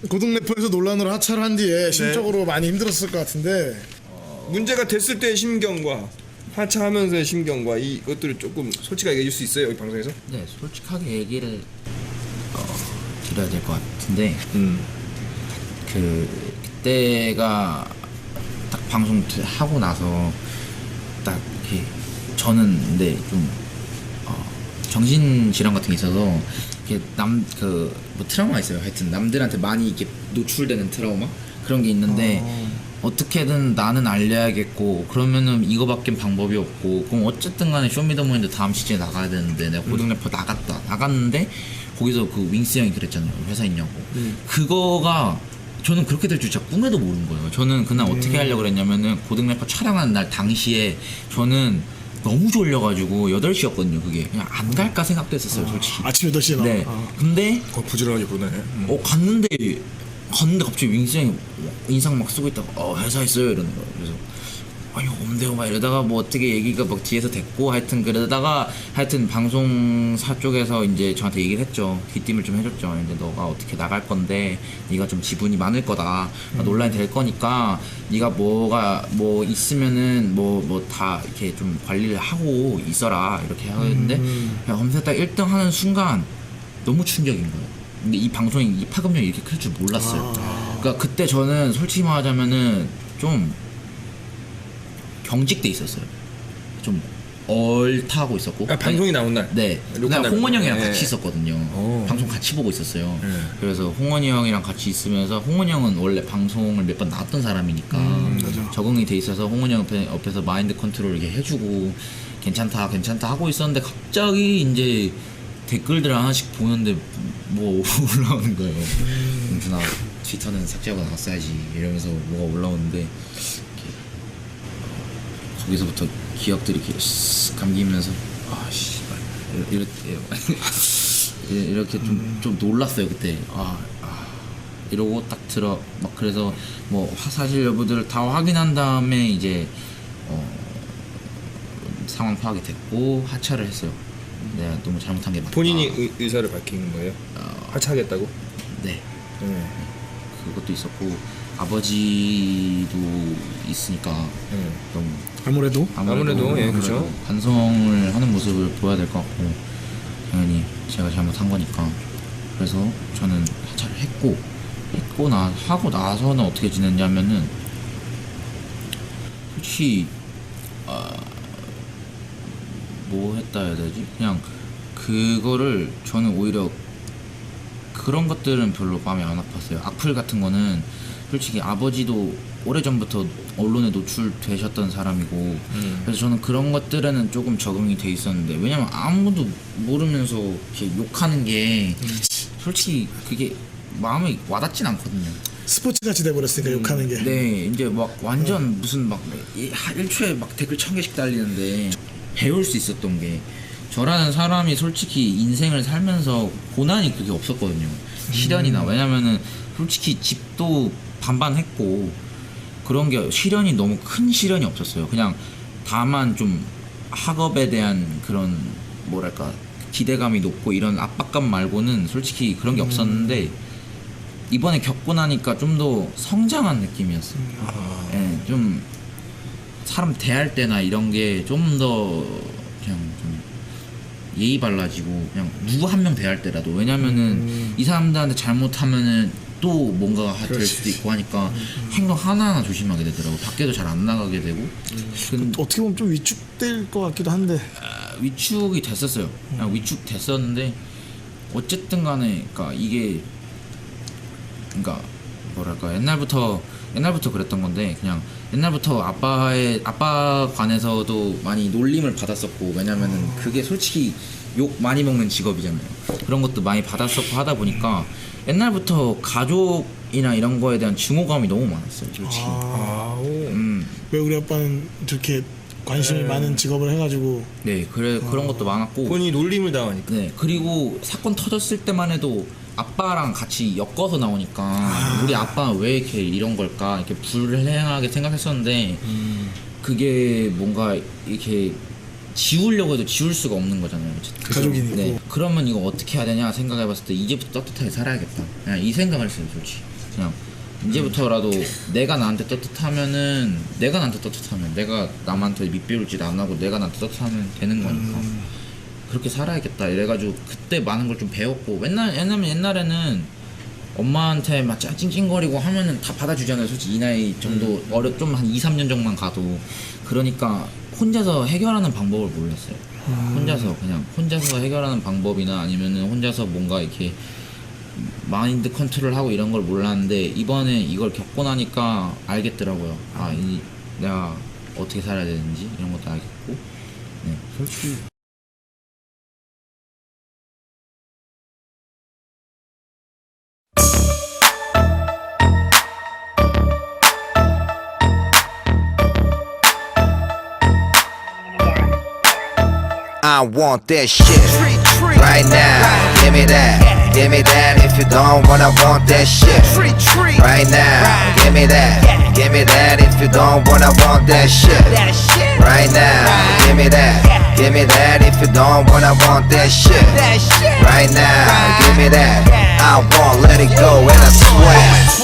고등 래퍼에서 논란으로 하차를 한 뒤에 심적으로 많이 힘들었을 것 같은데 문제가 됐을 때의 심경과 하차하면서의 심경과 이것들을 조금 솔직하게 얘기해 줄 수 있어요, 여기 방송에서? 네, 솔직하게 얘기를 드려야 될 것 같은데 그때가 딱 방송 하고 나서 딱 이렇게 저는 근데 좀 정신 질환 같은 게 있어서 이렇게 뭐 트라우마 있어요. 하여튼 남들한테 많이 이렇게 노출되는 트라우마 그런 게 있는데 어떻게든 나는 알려야겠고 그러면은 이거밖엔 방법이 없고 그럼 어쨌든 간에 쇼미더머니도 다음 시즌에 나가야 되는데 내가 고등 래퍼 나갔는데 거기서 그 윙스 형이 그랬잖아요. 회사 있냐고. 그거가 저는 그렇게 될 줄 진짜 꿈에도 모른 거예요. 저는 그날 어떻게 하려고 그랬냐면은 고등 래퍼 촬영하는 날 당시에 저는 너무 졸려가지고 8시였거든요 그게. 그냥 안 갈까 생각도 했었어요 솔직히. 아침 8시에 나와. 네. 근데 부지런하게 보네. 갔는데 갑자기 윙스 형이 인상 막 쓰고 있다가 회사 있어요 이러는 거예요. 그래서 아니 없는데요 막 이러다가 뭐 어떻게 얘기가 막 뒤에서 됐고 하여튼 그러다가 하여튼 방송사 쪽에서 이제 저한테 얘기를 했죠. 귀띔을 좀 해줬죠. 이제 너가 어떻게 나갈 건데 네가 좀 지분이 많을 거다. 논란이 될 거니까 네가 뭐가 뭐 있으면은 뭐 다 이렇게 좀 관리를 하고 있어라 이렇게 하는데 검색 딱 1등 하는 순간 너무 충격인 거예요. 근데 이 방송이 이 파급력이 이렇게 클 줄 몰랐어요. 그러니까 그때 저는 솔직히 말하자면은 좀 경직돼 있었어요. 좀 얼타고 있었고. 방송이 나온 날. 네. 그날 홍원이 형이랑 네. 같이 있었거든요. 방송 같이 보고 있었어요. 그래서 홍원이 형이랑 같이 있으면서 홍원이 형은 원래 방송을 몇 번 나왔던 사람이니까 적응이 돼 있어서 홍원이 형 옆에서 마인드 컨트롤 이렇게 해주고 괜찮다 하고 있었는데 갑자기 이제 댓글들 하나씩 보는데 뭐 올라오는 거예요. 나 트위터는 삭제하고 나갔어야지 이러면서 뭐가 올라오는데 거기서부터 기억들이 이렇게 감기면서 이렇게 좀 놀랐어요 그때. 이러고 딱 들어 막 그래서 뭐 사실 여부들을 다 확인한 다음에 이제 상황 파악이 됐고 하차를 했어요. 내가 너무 잘못한 게 맞다. 본인이 의사를 밝힌 거예요? 하차하겠다고? 네. 그것도 있었고 아버지도 있으니까 너무 아무래도 예, 그렇죠. 반성을 하는 모습을 보여야 될 것 같고 당연히 제가 잘못한 거니까 그래서 저는 하차를 하고 나서는 어떻게 지냈냐면은 솔직히 뭐 했다 해야 되지? 그냥 그거를 저는 오히려 그런 것들은 별로 마음이 안 아팠어요. 악플 같은 거는 솔직히 아버지도 오래전부터 언론에 노출되셨던 사람이고 그래서 저는 그런 것들에는 조금 적응이 돼 있었는데 왜냐면 아무도 모르면서 이렇게 욕하는 게 솔직히 그게 마음에 와닿진 않거든요. 스포츠같이 돼버렸으니까 욕하는 게. 네, 이제 막 완전 무슨 막 1초에 막 댓글 1000개씩 달리는데 배울 수 있었던 게 저라는 사람이 솔직히 인생을 살면서 고난이 그게 없었거든요. 시련이나 왜냐면은 솔직히 집도 반반했고 그런 게 시련이 너무 큰 시련이 없었어요. 그냥 다만 좀 학업에 대한 그런 뭐랄까 기대감이 높고 이런 압박감 말고는 솔직히 그런 게 없었는데 이번에 겪고 나니까 좀 더 성장한 느낌이었어요. 예, 좀 사람 대할 때나 이런 게 좀 더 그냥 좀 예의 발라지고 그냥 누구 한 명 대할 때라도 왜냐면은 이 사람들한테 잘못하면은 또 뭔가가 될 수도 있고 하니까 행동 하나하나 조심하게 되더라고. 밖에도 잘 안 나가게 되고. 어떻게 보면 좀 위축될 것 같기도 한데. 위축이 됐었어요. 그냥 위축 됐었는데 어쨌든 간에 그러니까 이게 그러니까 뭐랄까 옛날부터 그랬던 건데 그냥 옛날부터 아빠 관에서도 많이 놀림을 받았었고 왜냐면은 그게 솔직히 욕 많이 먹는 직업이잖아요. 그런 것도 많이 받았었고 하다 보니까 옛날부터 가족이나 이런 거에 대한 증오감이 너무 많았어요 솔직히. 왜 우리 아빠는 저렇게 관심이 많은 직업을 해가지고. 네, 그런 것도 많았고 본인이 놀림을 당하니까. 네, 그리고 사건 터졌을 때만 해도 아빠랑 같이 엮어서 나오니까 우리 아빠는 왜 이렇게 이런 걸까 이렇게 불행하게 생각했었는데 그게 뭔가 이렇게 지우려고 해도 지울 수가 없는 거잖아요. 가족이니까. 네, 그러면 이거 어떻게 해야 되냐 생각해봤을 때 이제부터 떳떳하게 살아야겠다. 그냥 이 생각을 했어요 솔직히. 그냥 이제부터라도 내가 나한테 떳떳하면 내가 남한테 밑비울질 안 하고 내가 나한테 떳떳하면 되는 거니까 그렇게 살아야겠다 이래가지고 그때 많은 걸 좀 배웠고 왜냐면 옛날에는 엄마한테 막 찡찡거리고 하면은 다 받아주잖아요. 솔직히 이 나이 정도 좀 한 2, 3년 정도만 가도 그러니까 혼자서 해결하는 방법을 몰랐어요. 혼자서 해결하는 방법이나 아니면은 혼자서 뭔가 이렇게 마인드 컨트롤하고 이런 걸 몰랐는데 이번에 이걸 겪고 나니까 알겠더라고요. 내가 어떻게 살아야 되는지 이런 것도 알겠고. 네, 솔직히 I want that shit right now. Give me that, give me that. If you don't wanna want that shit right now. Give me that, give me that. If you don't wanna want that shit right now. Give me that, give me that. If you don't wanna want that shit right now. Give me that. I won't let it go, and I swear.